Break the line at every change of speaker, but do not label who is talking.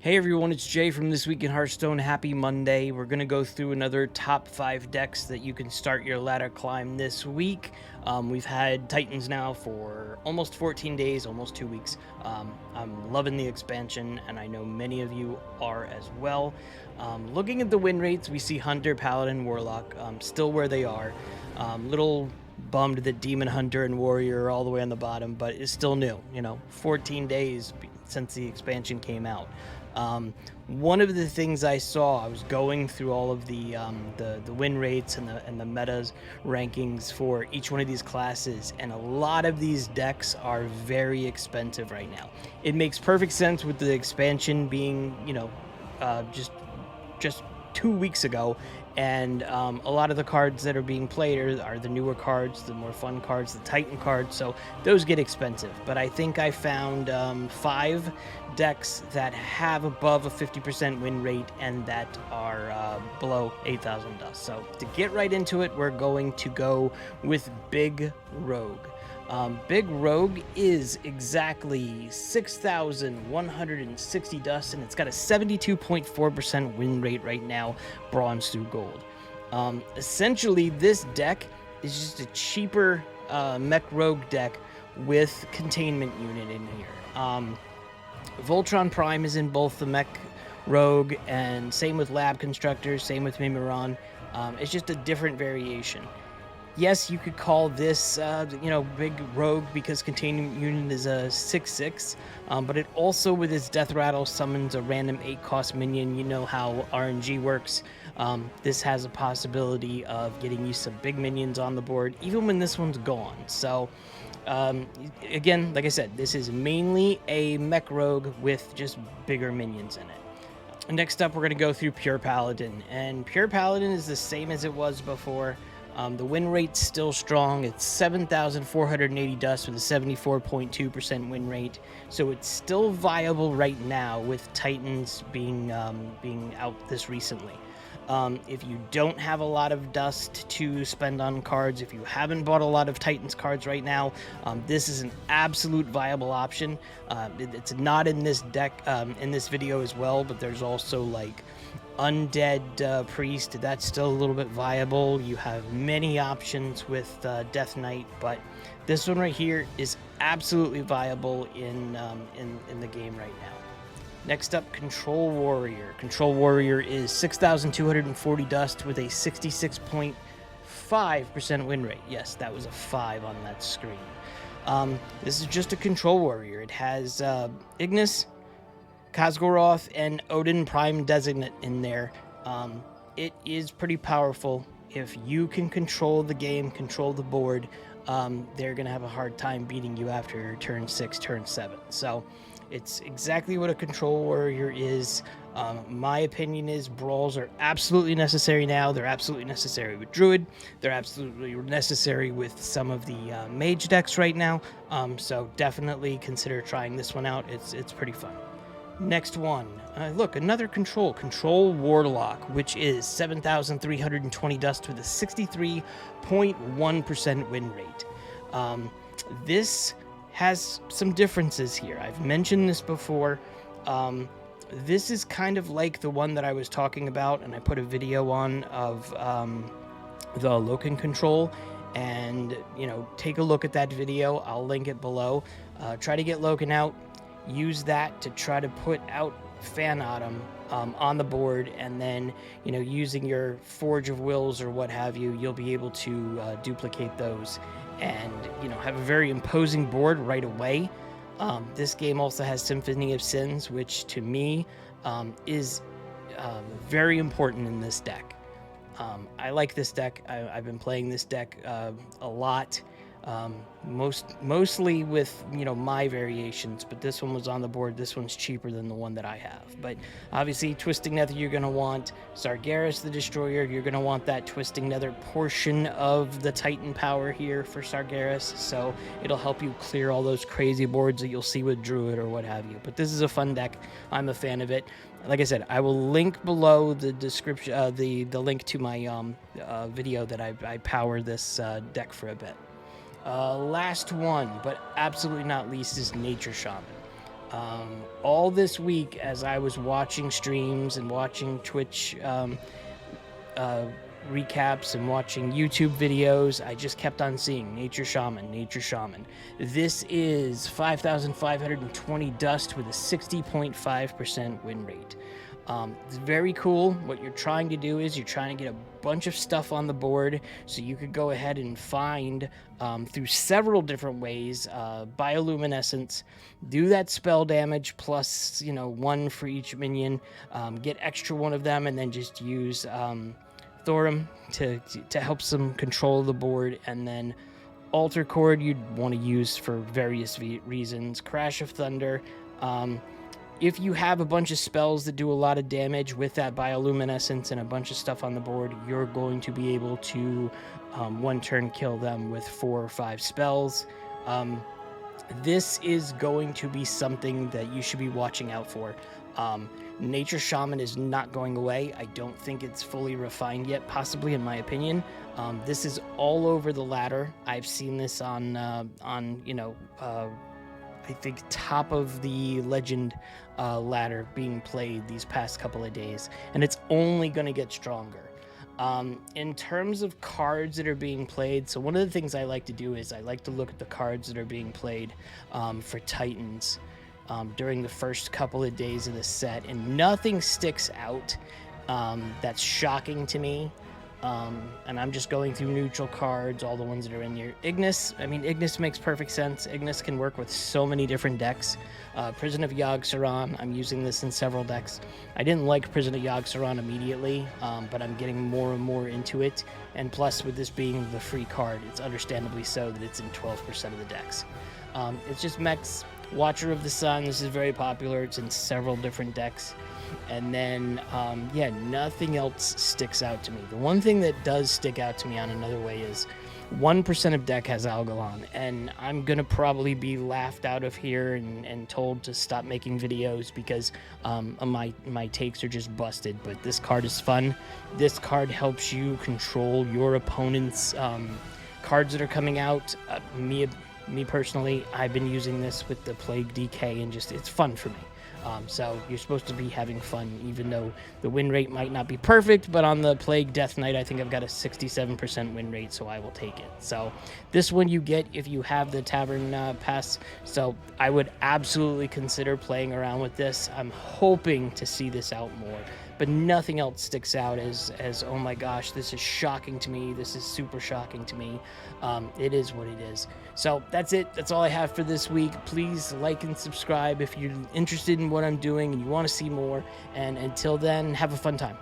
Hey everyone, it's Jay from This Week in Hearthstone. Happy Monday. We're going to go through another top 5 decks that you can start your ladder climb this week. We've had Titans now for almost 14 days, almost 2 weeks. I'm loving the expansion, and I know many of you are as well. Looking at the win rates, we see Hunter, Paladin, Warlock still where they are. Little bummed that Demon Hunter and Warrior are all the way on the bottom, but it's still new. 14 days since the expansion came out. One of the things I saw, I was going through all of the win rates and the metas rankings for each one of these classes, and a lot of these decks are very expensive right now. It makes perfect sense with the expansion being, just 2 weeks ago, and a lot of the cards that are being played are the newer cards, the more fun cards, the Titan cards, so those get expensive. But I think I found 5 decks that have above a 50% win rate and that are below 8,000 dust. So to get right into it, we're going to go with Big Rogue. Big Rogue is exactly 6,160 dust, and it's got a 72.4% win rate right now, bronze through gold. Essentially, this deck is just a cheaper mech rogue deck with containment unit in here. Voltron Prime is in both the mech rogue, and same with Lab Constructor, same with Mimiron. It's just a different variation. Yes, you could call this, Big Rogue because Containment Unit is a 6/6, but it also, with its Death Rattle, summons a random 8-cost minion. You know how RNG works. This has a possibility of getting you some big minions on the board, even when this one's gone. So, again, like I said, this is mainly a mech rogue with just bigger minions in it. Next up, we're going to go through Pure Paladin, and Pure Paladin is the same as it was before. The win rate's still strong. It's 7,480 dust with a 74.2% win rate. So it's still viable right now with Titans being out this recently. If you don't have a lot of dust to spend on cards, if you haven't bought a lot of Titans cards right now, this is an absolute viable option. It's not in this deck, in this video as well, but there's also like Undead Priest, that's still a little bit viable. You have many options with Death Knight, but this one right here is absolutely viable in the game right now. Next up, Control Warrior. Control Warrior is 6,240 dust with a 66.5% win rate. Yes, that was a 5 on that screen. This is just a Control Warrior. It has Ignis, Khazgoroth, and Odin Prime Designate in there. It is pretty powerful. If you can control the game, control the board, they're going to have a hard time beating you after turn 6, turn 7. So it's exactly what a Control Warrior is. My opinion is brawls are absolutely necessary now. They're absolutely necessary with Druid. They're absolutely necessary with some of the mage decks right now. So definitely consider trying this one out. It's pretty fun. Next one, look, another Control Warlock, which is 7,320 dust with a 63.1% win rate. This has some differences here. I've mentioned this before. This is kind of like the one that I was talking about, and I put a video on of the Loken Control, and take a look at that video. I'll link it below. Try to get Loken out. Use that to try to put out Fan Autumn on the board, and then using your Forge of Wills or what have you, you'll be able to duplicate those and have a very imposing board right away. This game also has Symphony of Sins, which to me is very important in this deck. I like this deck. I've been playing this deck a lot. Mostly with my variations, but this one was on the board. This one's cheaper than the one that I have, but obviously Twisting Nether you're going to want, Sargeras the Destroyer, you're going to want that Twisting Nether portion of the Titan power here for Sargeras, so it'll help you clear all those crazy boards that you'll see with Druid or what have you. But this is a fun deck. I'm a fan of it. Like I said, I will link below the description, the link to my video that I power this deck for a bit. Last one, but absolutely not least, is Nature Shaman. All this week, as I was watching streams and watching Twitch recaps and watching YouTube videos, I just kept on seeing Nature Shaman, Nature Shaman. This is 5,520 dust with a 60.5% win rate. It's very cool. What you're trying to do is you're trying to get a bunch of stuff on the board, so you could go ahead and find through several different ways bioluminescence, do that spell damage plus, you know, 1 for each minion, get extra 1 of them, and then just use Thorum to help some control the board, and then Altar Cord you'd want to use for various reasons. Crash of Thunder. If you have a bunch of spells that do a lot of damage with that bioluminescence and a bunch of stuff on the board, you're going to be able to one turn kill them with 4 or 5 spells. This is going to be something that you should be watching out for. Nature Shaman is not going away. I don't think it's fully refined yet, possibly, in my opinion. This is all over the ladder. I've seen this on you know, I think top of the legend ladder being played these past couple of days, and it's only going to get stronger. In terms of cards that are being played, so one of the things I like to do is I like to look at the cards that are being played for Titans during the first couple of days of the set, and nothing sticks out that's shocking to me. And I'm just going through neutral cards, all the ones that are in here. Ignis, I mean, Ignis makes perfect sense. Ignis can work with so many different decks. Prison of Yogg-Saron, I'm using this in several decks. I didn't like Prison of Yogg-Saron immediately, but I'm getting more and more into it. And plus, with this being the free card, it's understandably so that it's in 12% of the decks. It's just mechs. Watcher of the Sun, this is very popular. It's in several different decks. And then, yeah, nothing else sticks out to me. The one thing that does stick out to me on another way is 1% of deck has Algalon, and I'm going to probably be laughed out of here and told to stop making videos because my takes are just busted. But this card is fun. This card helps you control your opponent's cards that are coming out. Me personally, I've been using this with the Plague DK, and just it's fun for me. So you're supposed to be having fun, even though the win rate might not be perfect, but on the Plague Death Knight, I think I've got a 67% win rate, so I will take it. So this one you get if you have the Tavern Pass, so I would absolutely consider playing around with this. I'm hoping to see this out more, but nothing else sticks out as oh my gosh, this is shocking to me, this is super shocking to me. It is what it is. So that's it. That's all I have for this week. Please like and subscribe if you're interested in what I'm doing and you want to see more. And until then, have a fun time.